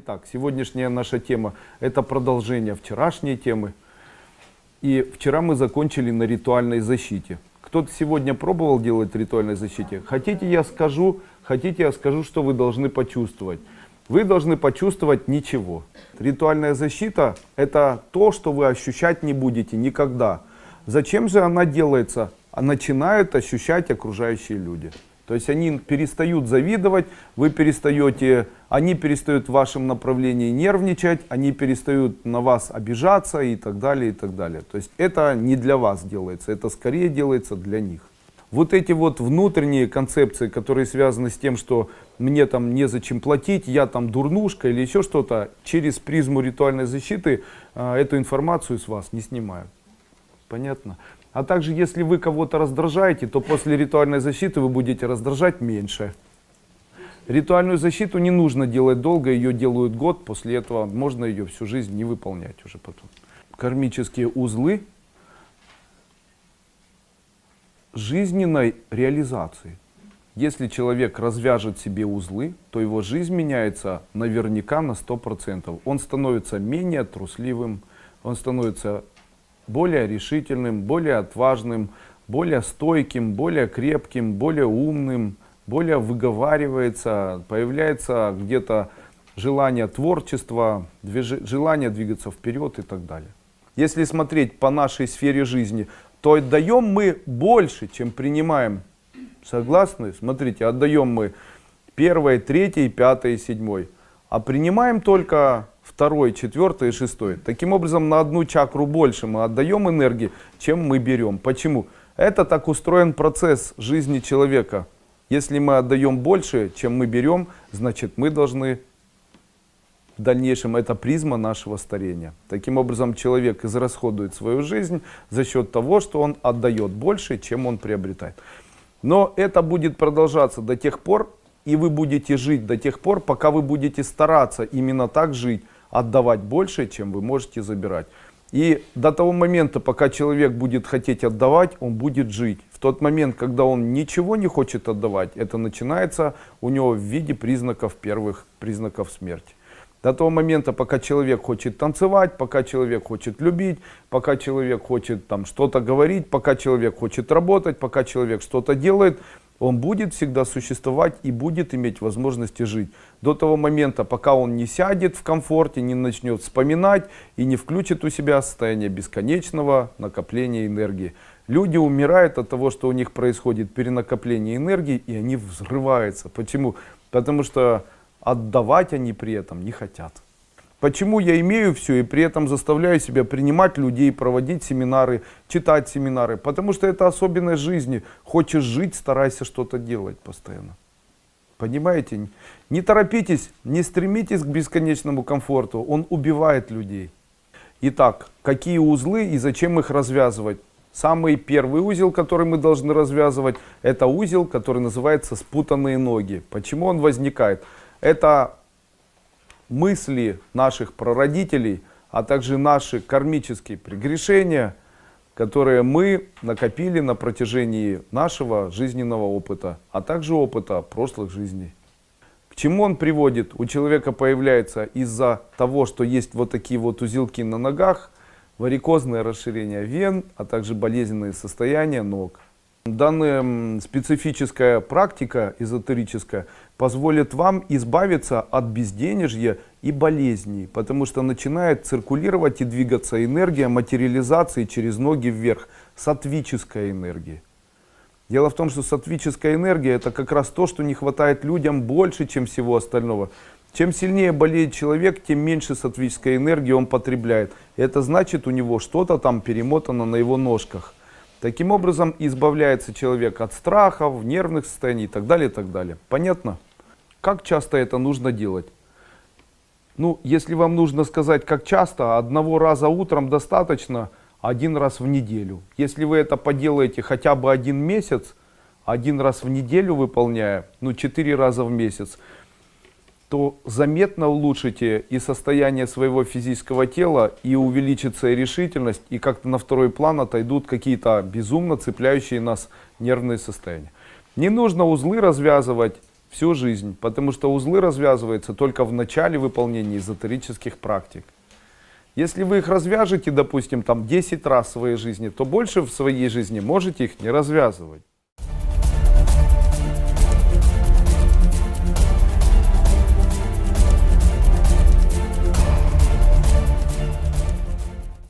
Итак, сегодняшняя наша тема — это продолжение вчерашней темы. И вчера мы закончили на ритуальной защите. Кто-то сегодня пробовал делать ритуальной защите? Хотите, я скажу, что вы должны почувствовать? Вы должны почувствовать ничего. Ритуальная защита — это то, что вы ощущать не будете никогда. Зачем же она делается? Начинают ощущать окружающие люди. То есть они перестают завидовать, они перестают в вашем направлении нервничать, они перестают на вас обижаться и так далее, и так далее. То есть это не для вас делается, это скорее делается для них. Вот эти вот внутренние концепции, которые связаны с тем, что мне там незачем платить, я там дурнушка или еще что-то, через призму ритуальной защиты эту информацию с вас не снимают. Понятно? А также, если вы кого-то раздражаете, то после ритуальной защиты вы будете раздражать меньше. Ритуальную защиту не нужно делать долго, ее делают год, после этого можно ее всю жизнь не выполнять уже потом. Кармические узлы жизненной реализации. Если человек развяжет себе узлы, то его жизнь меняется наверняка на 100%. Он становится менее трусливым, он становится более решительным, более отважным, более стойким, более крепким, более умным, более выговаривается, появляется где-то желание творчества, желание двигаться вперед и так далее. Если смотреть по нашей сфере жизни, то отдаем мы больше, чем принимаем. Согласны? Смотрите, отдаем мы 1, 3, 5, 7, а принимаем только 2, 4 и 6. Таким образом, на одну чакру больше мы отдаем энергии, чем мы берем. Почему? Это так устроен процесс жизни человека. Если мы отдаем больше, чем мы берем, значит мы должны в дальнейшем, это призма нашего старения. Таким образом, человек израсходует свою жизнь за счет того, что он отдает больше, чем он приобретает. Но это будет продолжаться до тех пор, и вы будете жить до тех пор, пока вы будете стараться именно так жить, отдавать больше, чем вы можете забирать. И до того момента, пока человек будет хотеть отдавать, он будет жить. В тот момент, когда он ничего не хочет отдавать, это начинается у него в виде первых признаков смерти. До того момента, пока человек хочет танцевать, пока человек хочет любить, пока человек хочет там что-то говорить, пока человек хочет работать, пока человек что-то делает, он будет всегда существовать и будет иметь возможности жить. До того момента, пока он не сядет в комфорте, не начнет вспоминать и не включит у себя состояние бесконечного накопления энергии. Люди умирают от того, что у них происходит перенакопление энергии, и они взрываются. Почему? Потому что отдавать они при этом не хотят. Почему я имею все и при этом заставляю себя принимать людей, проводить семинары, читать семинары? Потому что это особенность жизни. Хочешь жить, старайся что-то делать постоянно. Понимаете? Не торопитесь, не стремитесь к бесконечному комфорту. Он убивает людей. Итак, какие узлы и зачем их развязывать? Самый первый узел, который мы должны развязывать, это узел, который называется спутанные ноги. Почему он возникает? Это мысли наших прародителей, а также наши кармические прегрешения, которые мы накопили на протяжении нашего жизненного опыта, а также опыта прошлых жизней. К чему он приводит? У человека появляется из-за того, что есть вот такие вот узелки на ногах, варикозное расширение вен, а также болезненные состояния ног. Данная специфическая практика эзотерическая позволит вам избавиться от безденежья и болезней, потому что начинает циркулировать и двигаться энергия материализации через ноги вверх, саттвическая энергия. Дело в том, что саттвическая энергия — это как раз то, что не хватает людям больше, чем всего остального. Чем сильнее болеет человек, тем меньше саттвической энергии он потребляет. И это значит, у него что-то там перемотано на его ножках. Таким образом избавляется человек от страхов, нервных состояний и так далее, и так далее. Понятно? Как часто это нужно делать? Ну, если вам нужно сказать, как часто, одного раза утром достаточно, 1 раз в неделю. Если вы это поделаете хотя бы 1 месяц, 1 раз в неделю выполняя, 4 раза в месяц, то заметно улучшите и состояние своего физического тела, и увеличится и решительность, и как-то на второй план отойдут какие-то безумно цепляющие нас нервные состояния. Не нужно узлы развязывать всю жизнь, потому что узлы развязываются только в начале выполнения эзотерических практик. Если вы их развяжете, допустим, там 10 раз в своей жизни, то больше в своей жизни можете их не развязывать.